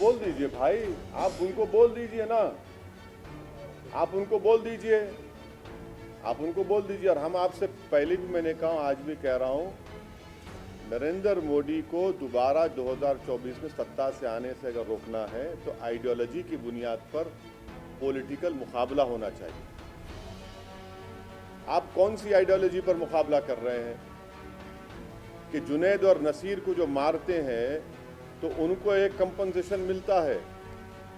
बोल दीजिए भाई, आप उनको बोल दीजिए ना, आप उनको बोल दीजिए, आप उनको बोल दीजिए। और हम आपसे पहले भी मैंने कहा, आज भी कह रहा हूं, नरेंद्र मोदी को दोबारा 2024 में सत्ता से आने से अगर रोकना है तो आइडियोलॉजी की बुनियाद पर पॉलिटिकल मुकाबला होना चाहिए। आप कौन सी आइडियोलॉजी पर मुकाबला कर रहे हैं कि जुनैद और नसीर को जो मारते हैं तो उनको एक कंपनसेशन मिलता है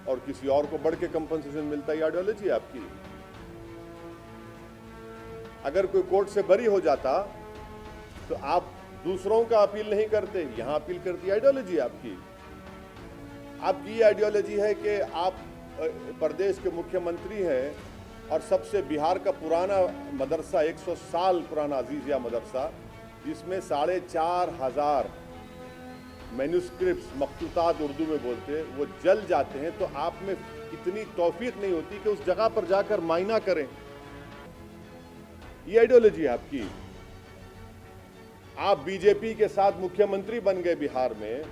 और किसी और को बढ़ के कंपनसेशन मिलता है? आइडियोलॉजी आपकी। अगर कोई कोर्ट से बरी हो जाता तो आप दूसरों का अपील नहीं करते, यहां अपील करती। आइडियोलॉजी आपकी। आपकी आइडियोलॉजी है कि आप प्रदेश के मुख्यमंत्री हैं और सबसे बिहार का पुराना मदरसा, 100 साल पुराना अजीजिया मदरसा, जिसमें 4,500 मैन्युस्क्रिप्ट्स, मखतूतात उर्दू में बोलते हैं, वो जल जाते हैं, तो आप में इतनी तौफीक नहीं होती कि उस जगह पर जाकर मायना करें। ये आइडियोलॉजी है आपकी। आप बीजेपी के साथ मुख्यमंत्री बन गए बिहार में,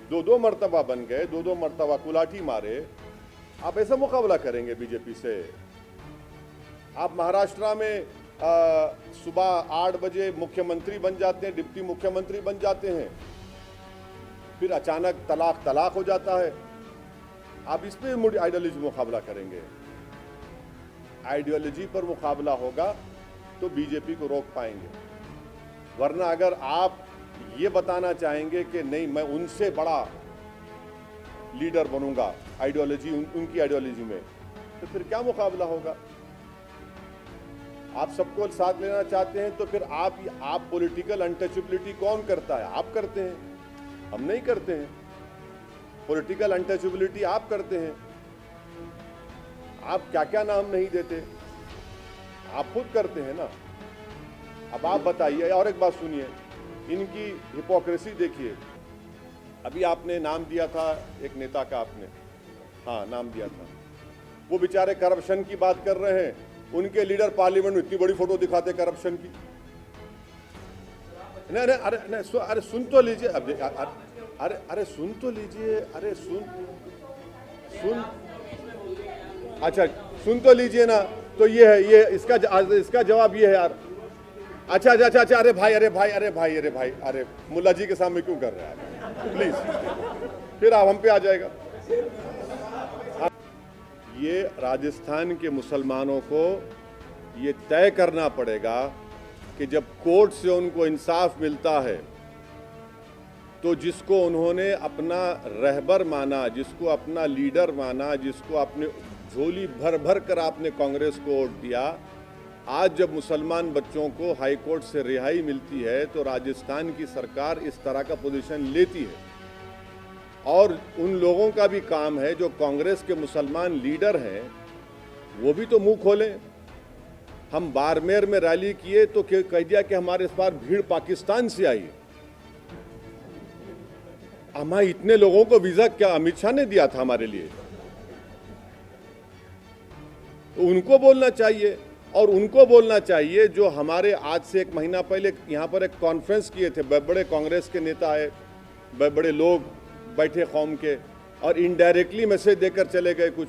दो मर्तबा बन गए, दो मर्तबा कुलाठी मारे। आप ऐसा मुकाबला करेंगे बीजेपी से? आप महाराष्ट्र में सुबह 8 बजे मुख्यमंत्री बन जाते हैं, डिप्टी मुख्यमंत्री बन जाते हैं, फिर अचानक तलाक हो जाता है। आप इस पे आइडियोलॉजी मुकाबला करेंगे? आइडियोलॉजी पर मुकाबला होगा तो बीजेपी को रोक पाएंगे। वरना अगर आप ये बताना चाहेंगे कि नहीं, मैं उनसे बड़ा लीडर बनूंगा आइडियोलॉजी, उनकी आइडियोलॉजी में, तो फिर क्या मुकाबला होगा? आप सबको साथ लेना चाहते हैं तो फिर आप पॉलिटिकल अनटचेबिलिटी कौन करता है? आप करते हैं, हम नहीं करते हैं। पॉलिटिकल अनटचेबिलिटी आप करते हैं। आप क्या क्या नाम नहीं देते, आप खुद करते हैं ना। अब आप बताइए। और एक बात सुनिए, इनकी हिपोक्रेसी देखिए। अभी आपने नाम दिया था एक नेता का, आपने नाम दिया था, वो बेचारे करप्शन की बात कर रहे हैं। उनके लीडर पार्लियामेंट में इतनी बड़ी फोटो दिखाते करप्शन की। अरे सुन तो लीजिए। अरे सुन तो लीजिए। अरे सुन अच्छा, सुन तो लीजिए ना। तो ये है, ये इसका जवाब ये है यार। अच्छा, अरे भाई, अरे मुल्ला जी के सामने क्यों कर रहा है? प्लीज, फिर आप हम पे आ जाएगा। ये राजस्थान के मुसलमानों को ये तय करना पड़ेगा कि जब कोर्ट से उनको इंसाफ मिलता है तो जिसको उन्होंने अपना रहबर माना, जिसको अपना लीडर माना, जिसको अपने झोली भर भर कर आपने कांग्रेस को वोट दिया, आज जब मुसलमान बच्चों को हाई कोर्ट से रिहाई मिलती है तो राजस्थान की सरकार इस तरह का पोजीशन लेती है। और उन लोगों का भी काम है जो कांग्रेस के मुसलमान लीडर हैं, वो भी तो मुंह खोलें। हम बाड़मेर में रैली किए तो कह दिया कि हमारे इस बार भीड़ पाकिस्तान से आई। हमारे इतने लोगों को वीजा क्या अमित शाह ने दिया था हमारे लिए? तो उनको बोलना चाहिए। और उनको बोलना चाहिए जो हमारे आज से 1 महीना पहले यहाँ पर एक कॉन्फ्रेंस किए थे, बड़े कांग्रेस के नेता आए, बड़े लोग बैठे कौम के, और इनडायरेक्टली मैसेज देकर चले गए कुछ,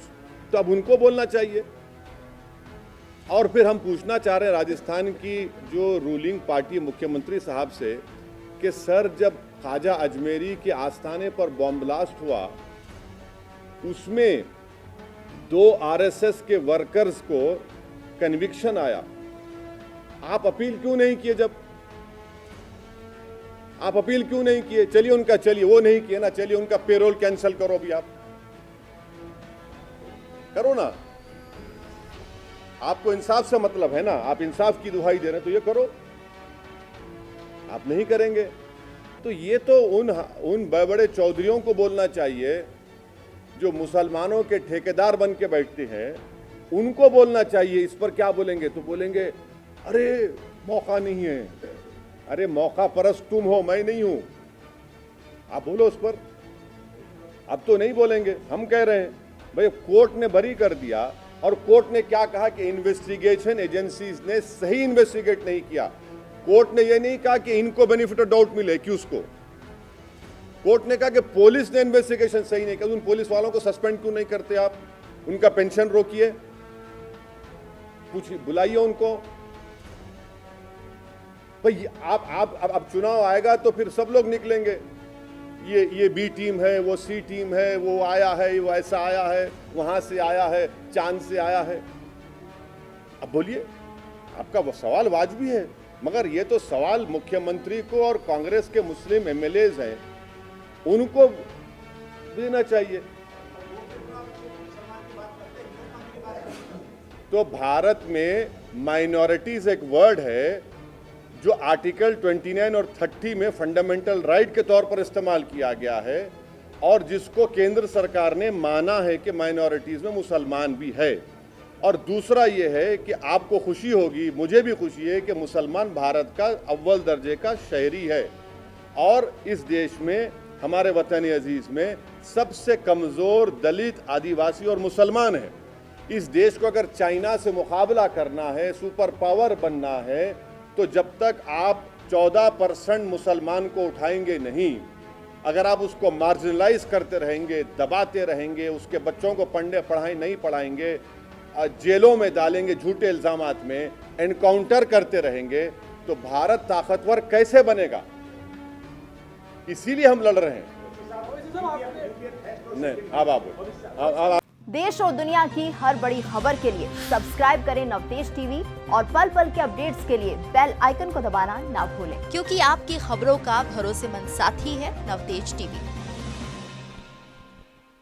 तो अब उनको बोलना चाहिए। और फिर हम पूछना चाह रहे हैं राजस्थान की जो रूलिंग पार्टी मुख्यमंत्री साहब से कि सर, जब ख्वाजा अजमेरी के आस्थाने पर बॉम्ब ब्लास्ट हुआ, उसमें 2 आरएसएस के वर्कर्स को कन्विक्शन आया, आप अपील क्यों नहीं किए? जब आप अपील क्यों नहीं किए? चलिए वो नहीं किए ना, चलिए उनका पेरोल कैंसिल करो। अभी आप करो ना। आपको इंसाफ से मतलब है ना, आप इंसाफ की दुहाई दे रहे हैं तो ये करो। आप नहीं करेंगे तो ये तो उन बड़े चौधरियों को बोलना चाहिए जो मुसलमानों के ठेकेदार बन के बैठते हैं, उनको बोलना चाहिए। इस पर क्या बोलेंगे? तो बोलेंगे अरे मौका नहीं है। अरे मौका परस्त तुम हो, मैं नहीं हूं। आप बोलो उस पर। अब तो नहीं बोलेंगे। हम कह रहे हैं भाई, कोर्ट ने बरी कर दिया, और कोर्ट ने क्या कहा कि इन्वेस्टिगेशन एजेंसीज ने सही इन्वेस्टिगेट नहीं किया। कोर्ट ने यह नहीं कहा कि इनको बेनिफिट ऑफ डाउट मिले, कि उसको कोर्ट ने कहा कि पुलिस ने इन्वेस्टिगेशन सही नहीं किया, उन पुलिस वालों को सस्पेंड क्यों नहीं करते आप? उनका पेंशन रोकिए, पूछिए, बुलाइए उनको। भाई आप अब चुनाव आएगा तो फिर सब लोग निकलेंगे, ये बी टीम है, वो सी टीम है, वो आया है, वो ऐसा आया है, वहां से आया है, चांद से आया है। अब बोलिए, आपका वो सवाल वाजिबी है, मगर ये तो सवाल मुख्यमंत्री को और कांग्रेस के मुस्लिम एमएलएज हैं, उनको देना चाहिए। तो भारत में माइनॉरिटीज एक वर्ड है जो आर्टिकल 29 और 30 में फंडामेंटल राइट के तौर पर इस्तेमाल किया गया है, और जिसको केंद्र सरकार ने माना है कि माइनॉरिटीज में मुसलमान भी है। और दूसरा ये है कि आपको खुशी होगी, मुझे भी खुशी है कि मुसलमान भारत का अव्वल दर्जे का शहरी है, और इस देश में, हमारे वतन अजीज में सबसे कमज़ोर दलित, आदिवासी और मुसलमान है। इस देश को अगर चाइना से मुकाबला करना है, सुपर पावर बनना है, तो जब तक आप 14% मुसलमान को उठाएंगे नहीं, अगर आप उसको मार्जिनलाइज करते रहेंगे, दबाते रहेंगे, उसके बच्चों को पढ़ाई नहीं पढ़ाएंगे, जेलों में डालेंगे झूठे इल्जामात में, एनकाउंटर करते रहेंगे, तो भारत ताकतवर कैसे बनेगा? इसीलिए हम लड़ रहे हैं। नहीं, अब आप देश और दुनिया की हर बड़ी खबर के लिए सब्सक्राइब करें नवतेज टीवी, और पल पल के अपडेट्स के लिए बेल आइकन को दबाना ना भूलें, क्योंकि आपकी खबरों का भरोसेमंद साथी है नवतेज टीवी।